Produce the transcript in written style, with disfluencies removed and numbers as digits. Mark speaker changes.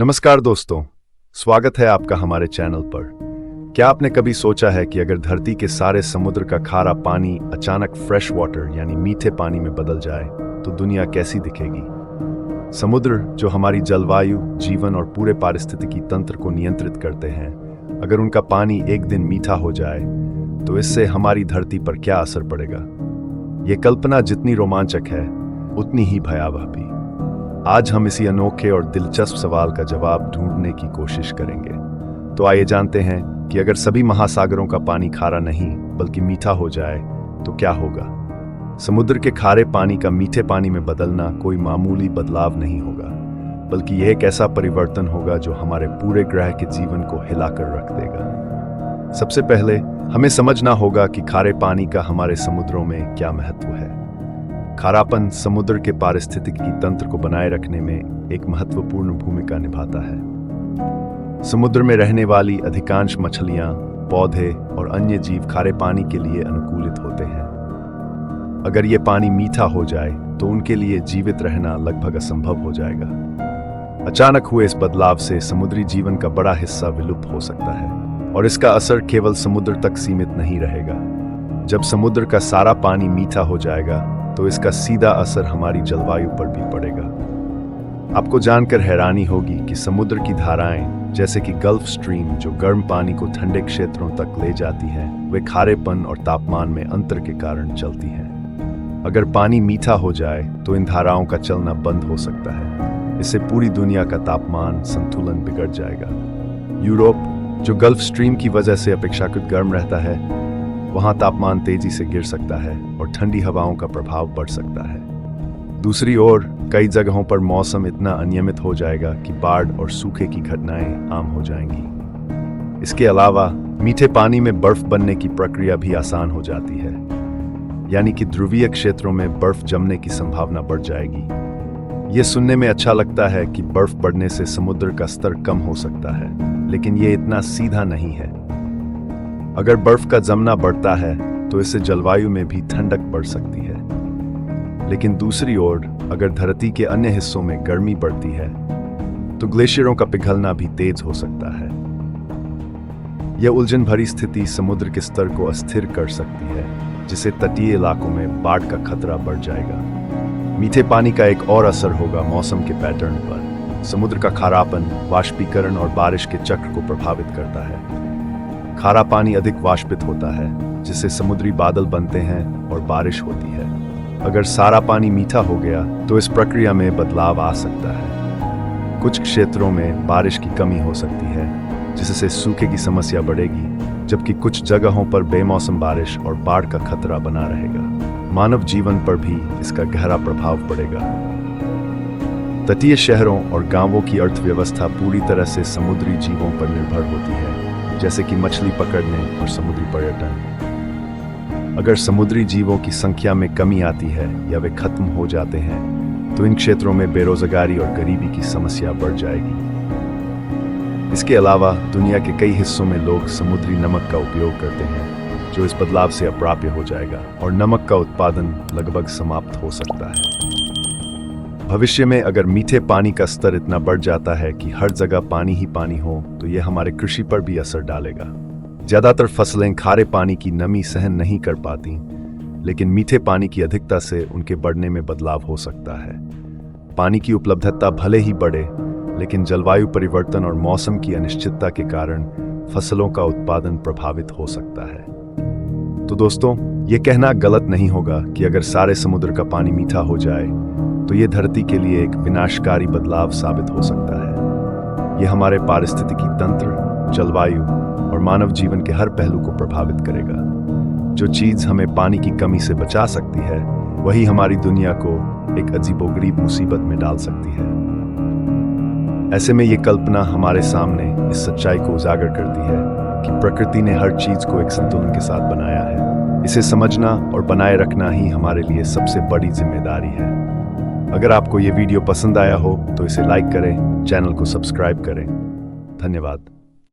Speaker 1: नमस्कार दोस्तों, स्वागत है आपका हमारे चैनल पर। क्या आपने कभी सोचा है कि अगर धरती के सारे समुद्र का खारा पानी अचानक फ्रेश वाटर यानी मीठे पानी में बदल जाए तो दुनिया कैसी दिखेगी? समुद्र जो हमारी जलवायु, जीवन और पूरे पारिस्थितिकी तंत्र को नियंत्रित करते हैं, अगर उनका पानी एक दिन मीठा हो जाए तो इससे हमारी धरती पर क्या असर पड़ेगा? ये कल्पना जितनी रोमांचक है उतनी ही भयावह भी। आज हम इसी अनोखे और दिलचस्प सवाल का जवाब ढूंढने की कोशिश करेंगे। तो आइए जानते हैं कि अगर सभी महासागरों का पानी खारा नहीं बल्कि मीठा हो जाए तो क्या होगा। समुद्र के खारे पानी का मीठे पानी में बदलना कोई मामूली बदलाव नहीं होगा, बल्कि यह एक ऐसा परिवर्तन होगा जो हमारे पूरे ग्रह के जीवन को हिलाकर रख देगा। सबसे पहले हमें समझना होगा कि खारे पानी का हमारे समुद्रों में क्या महत्व है। खारापन समुद्र के पारिस्थितिकी तंत्र को बनाए रखने में एक महत्वपूर्ण भूमिका निभाता है। समुद्र में रहने वाली अधिकांश मछलियां, पौधे और अन्य जीव खारे पानी के लिए अनुकूलित होते हैं। अगर ये पानी मीठा हो जाए तो उनके लिए जीवित रहना लगभग असंभव हो जाएगा। अचानक हुए इस बदलाव से समुद्री जीवन का बड़ा हिस्सा विलुप्त हो सकता है और इसका असर केवल समुद्र तक सीमित नहीं रहेगा। जब समुद्र का सारा पानी मीठा हो जाएगा तो इसका सीधा असर हमारी जलवायु पर भी पड़ेगा। आपको जानकर हैरानी होगी कि समुद्र की धाराएं जैसे कि गल्फ स्ट्रीम जो गर्म पानी को ठंडे क्षेत्रों तक ले जाती हैं, वे खारेपन और तापमान में अंतर के कारण चलती हैं। अगर पानी मीठा हो जाए तो इन धाराओं का चलना बंद हो सकता है। इससे पूरी दुनिया का तापमान संतुलन बिगड़ जाएगा। यूरोप, जो गल्फ स्ट्रीम की वजह से अपेक्षाकृत गर्म रहता है, वहां तापमान तेजी से गिर सकता है और ठंडी हवाओं का प्रभाव बढ़ सकता है। दूसरी ओर कई जगहों पर मौसम इतना अनियमित हो जाएगा कि बाढ़ और सूखे की घटनाएं आम हो जाएंगी। इसके अलावा मीठे पानी में बर्फ बनने की प्रक्रिया भी आसान हो जाती है, यानी कि ध्रुवीय क्षेत्रों में बर्फ जमने की संभावना बढ़ जाएगी। ये सुनने में अच्छा लगता है कि बर्फ बढ़ने से समुद्र का स्तर कम हो सकता है, लेकिन ये इतना सीधा नहीं है। अगर बर्फ का जमना बढ़ता है तो इससे जलवायु में भी ठंडक बढ़ सकती है, लेकिन दूसरी ओर अगर धरती के अन्य हिस्सों में गर्मी बढ़ती है तो ग्लेशियरों का पिघलना भी तेज हो सकता है। यह उलझन भरी स्थिति समुद्र के स्तर को अस्थिर कर सकती है, जिससे तटीय इलाकों में बाढ़ का खतरा बढ़ जाएगा। मीठे पानी का एक और असर होगा मौसम के पैटर्न पर। समुद्र का खारापन वाष्पीकरण और बारिश के चक्र को प्रभावित करता है। खारा पानी अधिक वाष्पित होता है, जिससे समुद्री बादल बनते हैं और बारिश होती है। अगर सारा पानी मीठा हो गया तो इस प्रक्रिया में बदलाव आ सकता है। कुछ क्षेत्रों में बारिश की कमी हो सकती है, जिससे सूखे की समस्या बढ़ेगी, जबकि कुछ जगहों पर बेमौसम बारिश और बाढ़ का खतरा बना रहेगा। मानव जीवन पर भी इसका गहरा प्रभाव पड़ेगा। तटीय शहरों और गांवों की अर्थव्यवस्था पूरी तरह से समुद्री जीवों पर निर्भर होती है, जैसे कि मछली पकड़ने और समुद्री पर्यटन। अगर समुद्री जीवों की संख्या में कमी आती है या वे खत्म हो जाते हैं तो इन क्षेत्रों में बेरोजगारी और गरीबी की समस्या बढ़ जाएगी। इसके अलावा दुनिया के कई हिस्सों में लोग समुद्री नमक का उपयोग करते हैं, जो इस बदलाव से अप्राप्य हो जाएगा और नमक का उत्पादन लगभग समाप्त हो सकता है। भविष्य में अगर मीठे पानी का स्तर इतना बढ़ जाता है कि हर जगह पानी ही पानी हो तो यह हमारे कृषि पर भी असर डालेगा। ज्यादातर फसलें खारे पानी की नमी सहन नहीं कर पाती, लेकिन मीठे पानी की अधिकता से उनके बढ़ने में बदलाव हो सकता है। पानी की उपलब्धता भले ही बढ़े, लेकिन जलवायु परिवर्तन और मौसम की अनिश्चितता के कारण फसलों का उत्पादन प्रभावित हो सकता है। तो दोस्तों, ये कहना गलत नहीं होगा कि अगर सारे समुद्र का पानी मीठा हो जाए तो ये धरती के लिए एक विनाशकारी बदलाव साबित हो सकता है। ये हमारे पारिस्थितिकी तंत्र, जलवायु और मानव जीवन के हर पहलू को प्रभावित करेगा। जो चीज हमें पानी की कमी से बचा सकती है, वही हमारी दुनिया को एक अजीबोगरीब मुसीबत में डाल सकती है। ऐसे में ये कल्पना हमारे सामने इस सच्चाई को उजागर करती है कि प्रकृति ने हर चीज को एक संतुलन के साथ बनाया है। इसे समझना और बनाए रखना ही हमारे लिए सबसे बड़ी जिम्मेदारी है। अगर आपको ये वीडियो पसंद आया हो तो इसे लाइक करें, चैनल को सब्सक्राइब करें। धन्यवाद।